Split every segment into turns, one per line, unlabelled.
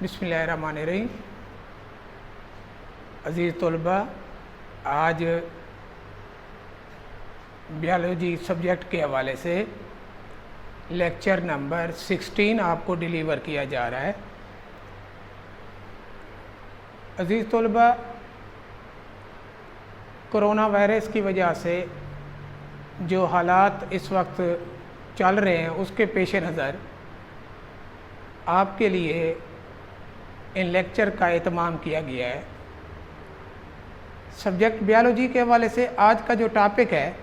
बिस्मिल्लाहिर्रहमानिर्रहीम। अज़ीज़ तलबा, आज बायोलॉजी सब्जेक्ट के हवाले से लेक्चर नंबर 16 आपको डिलीवर किया जा रहा है। अज़ीज़ तलबा, कोरोना वायरस की वजह से जो हालात इस वक्त चल रहे हैं उसके पेश नज़र आपके लिए इन लेक्चर का एहतमाम किया गया है। सब्जेक्ट बायोलॉजी के हवाले से आज का जो टॉपिक है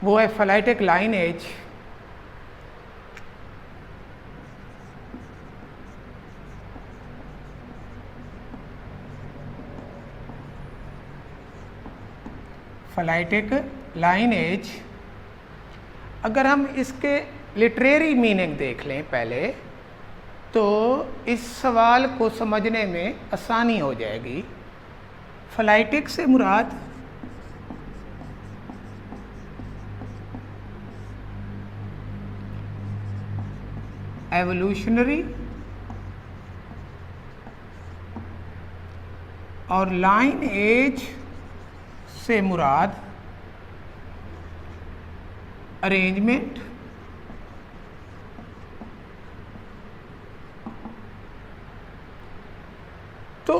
वो है फिलाइटिक लाइनेज। फिलाइटिक लाइनेज, अगर हम इसके लिटरेरी मीनिंग देख लें पहले, तो इस सवाल को समझने में आसानी हो जाएगी। फिलाइटिक से मुराद एवोल्यूशनरी और लाइन एज से मुराद अरेंजमेंट तो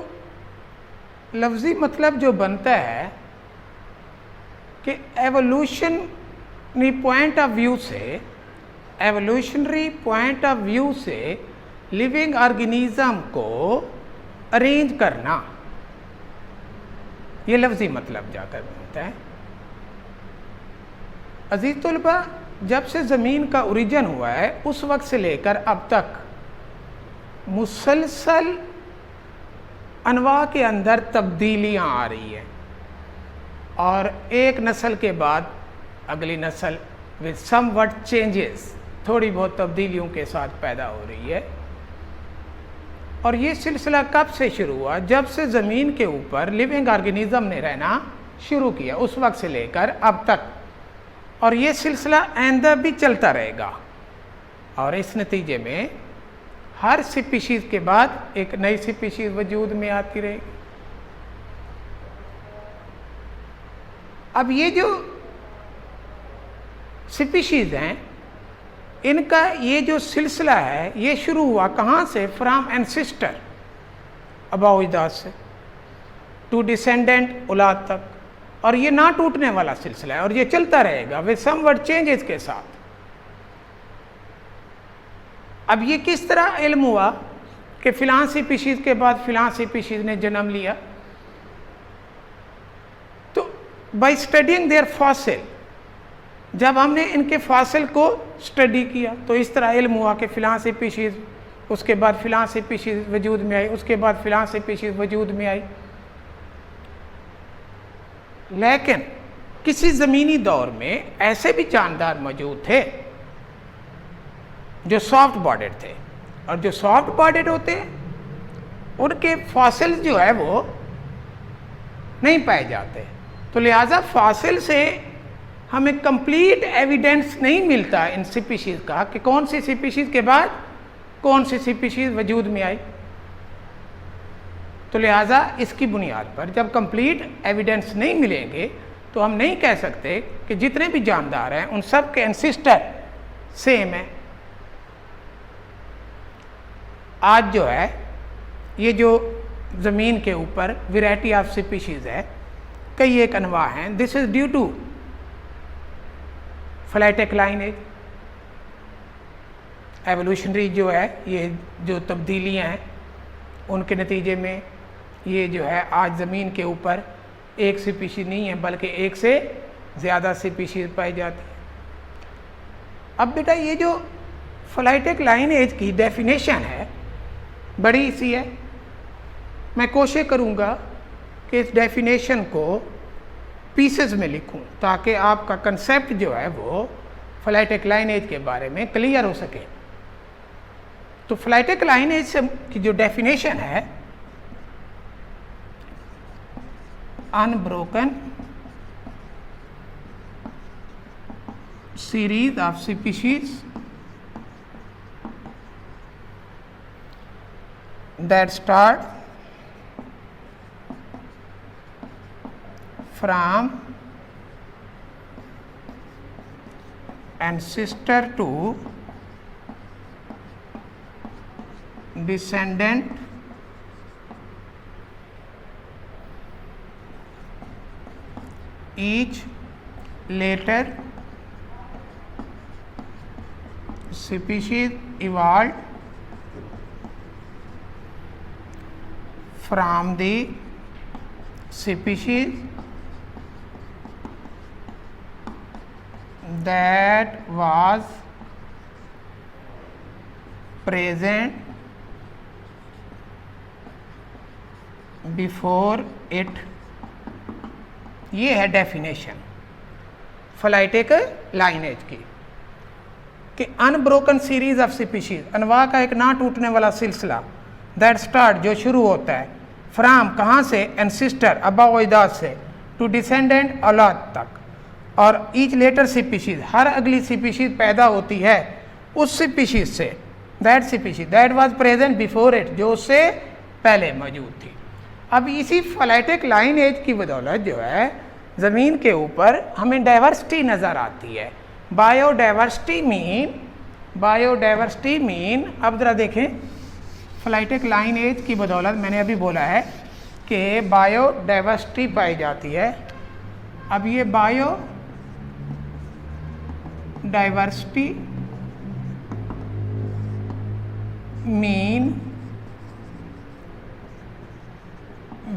लफ्ज़ी मतलब जो बनता है कि एवोल्यूशनरी पॉइंट ऑफ व्यू से, एवोल्यूशनरी पॉइंट ऑफ व्यू से लिविंग ऑर्गेनिज्म को अरेंज करना, ये लफ्ज़ी मतलब जाकर बनता है। अज़ीज़ तलबा, जब से ज़मीन का ओरिजिन हुआ है उस वक्त से लेकर अब तक मुसलसल अनवा के अंदर तब्दीलियाँ आ रही हैं और एक नस्ल के बाद अगली नस्ल विद समवट चेंजेस, थोड़ी बहुत तब्दीलियों के साथ पैदा हो रही है। और ये सिलसिला कब से शुरू हुआ? जब से ज़मीन के ऊपर लिविंग ऑर्गेनिज्म ने रहना शुरू किया उस वक्त से लेकर अब तक, और ये सिलसिला आइंदा भी चलता रहेगा। और इस नतीजे में हर स्पीशीज़ के बाद एक नई स्पीशीज़ वजूद में आती रहेगी। अब ये जो स्पीशीज़ हैं, इनका ये जो सिलसिला है ये शुरू हुआ कहाँ से? फ्राम एंसेस्टर अबाउ अजदाद से टू डिसेंडेंट औलाद तक, और ये ना टूटने वाला सिलसिला है और ये चलता रहेगा विद समवट चेंजेस के साथ। अब ये किस तरह इल्म हुआ कि फ़िलां स्पीशीज़ के बाद फ़िलां स्पीशीज़ ने जन्म लिया? तो बाय स्टडिंग देयर फॉसिल, जब हमने इनके फॉसिल को स्टडी किया तो इस तरह इल्म हुआ कि फ़िलां स्पीशीज़, उसके बाद फ़िलां स्पीशीज़ वजूद में आई, उसके बाद फ़िलां स्पीशीज़ वजूद में आई। लेकिन किसी ज़मीनी दौर में ऐसे भी जानदार मौजूद थे जो सॉफ्ट बॉडेड थे, और जो सॉफ्ट बॉडेड होते हैं उनके फॉसिल जो है वो नहीं पाए जाते। तो लिहाजा फॉसिल से हमें कंप्लीट एविडेंस नहीं मिलता इन स्पीशीज़ का कि कौन सी स्पीशीज़ के बाद कौन सी स्पीशीज़ वजूद में आई। तो लिहाजा इसकी बुनियाद पर जब कंप्लीट एविडेंस नहीं मिलेंगे तो हम नहीं कह सकते कि जितने भी जानदार हैं उन सब के एंसेस्टर सेम है। आज जो है ये जो ज़मीन के ऊपर वैरायटी ऑफ स्पीशीज़ है, कई एक अनवा हैं। This is due to phyletic lineage. Evolutionary जो है ये जो तब्दीलियाँ हैं उनके नतीजे में ये जो है आज ज़मीन के ऊपर एक स्पीशीज़ नहीं है बल्कि एक से ज़्यादा स्पीशीज़ पाई जाती है। अब बेटा, ये जो फिलाइटिक लाइनेज की डेफिनेशन है बड़ी सी है। मैं कोशिश करूँगा कि इस डेफिनेशन को पीसेस में लिखूं ताकि आपका कंसेप्ट जो है वो फिलाइटिक लाइनेज के बारे में क्लियर हो सके। तो फिलाइटिक लाइनेज की जो डेफिनेशन है, unbroken series of species that start from ancestor to descendant each later species evolved from the species that was present before it। ये है डेफिनेशन फिलाइटिक लाइनेज की कि अनब्रोकन सीरीज ऑफ स्पीशीज, अनवा का एक ना टूटने वाला सिलसिला, दैट स्टार्ट जो शुरू होता है, फ्राम कहाँ से, एंसिस्टर अब्बा व अजदाद से, टू डिसेंडेंट औलाद तक, और ईच लेटर स्पीशीज हर अगली स्पीशीज पैदा होती है उस स्पीशीज से, that species that was present before it जो उससे पहले मौजूद थी। अब इसी फिलाइटिक लाइनेज की बदौलत जो है ज़मीन के ऊपर हमें डाइवर्सिटी नज़र आती है। बायोडाइवर्सिटी मीन अब ज़रा देखें, फिलाइटिक लाइनेज की बदौलत मैंने अभी बोला है कि बायोडाइवर्सिटी पाई जाती है। अब ये biodiversity mean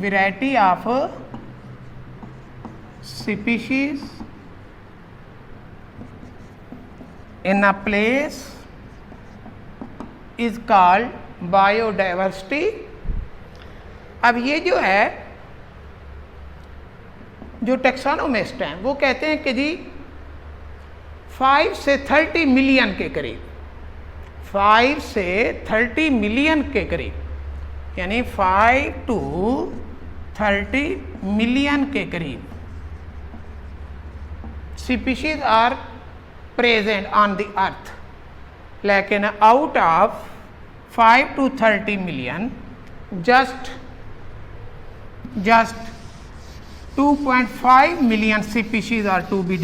variety of species in a place is called biodiversity। अब ये जो है जो टेक्सोनोमिस्ट हैं वो कहते हैं कि जी 5 से 30 मिलियन के करीब, 5 से 30 मिलियन के करीब, यानी 5 to 30 मिलियन के करीब species are present on the earth. लेकिन out of 5 to 30 million just 2.5 million species are to be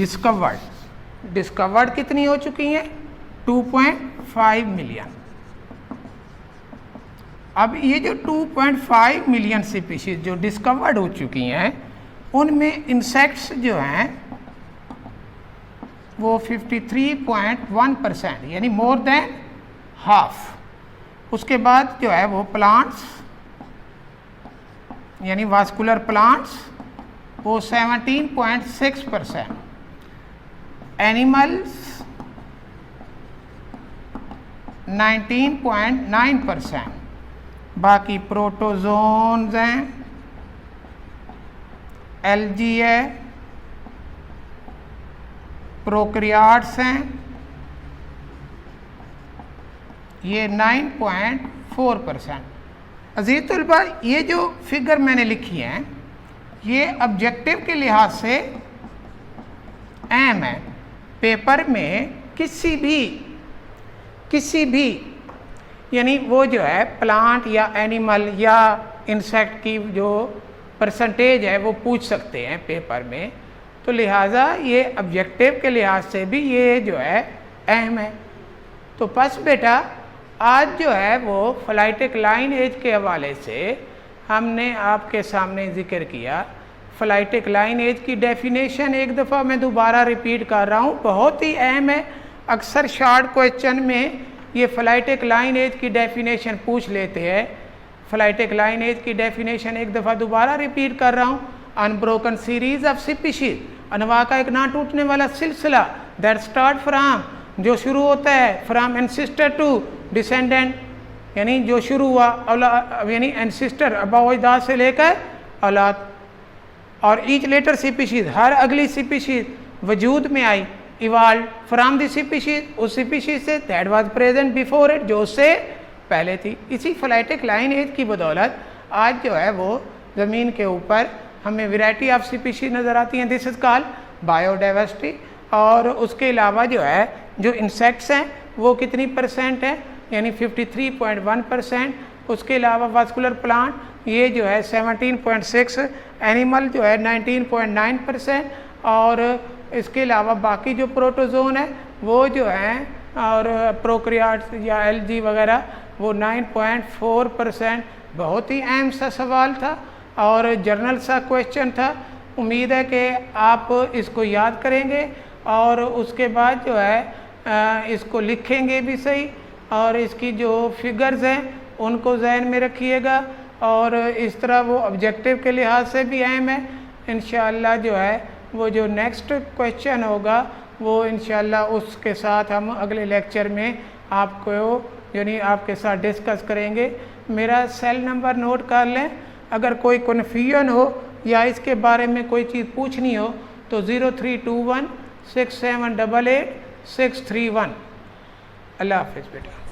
discovered कितनी हो चुकी हैं, 2.5 मिलियन। अब ये जो 2.5 मिलियन स्पीशीज जो डिस्कवर्ड हो चुकी हैं उनमें इंसेक्ट्स जो हैं वो 53.1% यानी मोर देन हाफ। उसके बाद जो है वो प्लांट्स यानी वास्कुलर प्लांट्स वो 17.6%, एनिमल्स 19.9%, बाकी प्रोटोजोन्स हैं, एल्गी है, प्रोक्रियाट्स हैं, ये 9.4%। अज़ीज़ तलबा ये जो फिगर मैंने लिखी हैं ये ऑब्जेक्टिव के लिहाज से अहम है। पेपर में किसी भी यानी वो जो है प्लांट या एनिमल या इंसेक्ट की जो परसेंटेज है वो पूछ सकते हैं पेपर में, तो लिहाजा ये ऑब्जेक्टिव के लिहाज से भी ये जो है अहम है। तो बस बेटा आज जो है वो फिलाइटिक लाइनेज के हवाले से हमने आपके सामने ज़िक्र किया। फिलाइटिक लाइनेज की डेफिनेशन एक दफ़ा मैं दोबारा रिपीट कर रहा हूँ, बहुत ही अहम है। अक्सर शॉर्ट क्वेश्चन में ये फिलाइटिक लाइनेज की डेफिनेशन पूछ लेते हैं। फिलाइटिक लाइनेज की डेफिनेशन एक दफ़ा दोबारा रिपीट कर रहा हूँ। अनब्रोकन सीरीज ऑफ स्पीशीज, अनवा का एक ना टूटने वाला सिलसिला, दैट स्टार्ट फ्राम जो शुरू होता है फ्राम एंसिस्टर टू डिसेंडेंट, यानी जो शुरू हुआ औलाद यानी एंसिस्टर अब्बा व अजदाद से लेकर औलाद, और ईच लेटर स्पीशीज हर अगली स्पीशीज वजूद में आई, इवाल्व फ्राम द स्पीशीज उस species say that was present before it जो उससे पहले थी। इसी फिलाइटिक लाइनेज की बदौलत आज जो है वो ज़मीन के ऊपर हमें वैरायटी ऑफ स्पीशीज नज़र आती हैं, दिस इज़ कॉल्ड बायोडाइवर्सिटी। और उसके अलावा जो है जो इंसेक्ट्स हैं वो कितनी परसेंट है, यानी 53.1%, उसके अलावा वास्कुलर प्लांट ये जो है 17.6, एनिमल जो है 19.9%, और इसके अलावा बाकी जो प्रोटोजोन है वो जो हैं और प्रोकैरियोट्स या एल्गी वगैरह वो 9.4%। बहुत ही अहम सा सवाल था और जर्नल सा क्वेश्चन था। उम्मीद है कि आप इसको याद करेंगे और उसके बाद जो है इसको लिखेंगे भी सही, और इसकी जो फिगर्स हैं उनको जहन में रखिएगा, और इस तरह वो ऑब्जेक्टिव के लिहाज से भी अहम है। इंशाअल्लाह जो है वो जो नेक्स्ट क्वेश्चन होगा वो इंशाअल्लाह उसके साथ हम अगले लेक्चर में आपको यानी आपके साथ डिस्कस करेंगे। मेरा सेल नंबर नोट कर लें, अगर कोई कन्फ्यूजन हो या इसके बारे में कोई चीज़ पूछनी हो तो 0321 6788 631। अल्लाह हाफिज़ बेटा।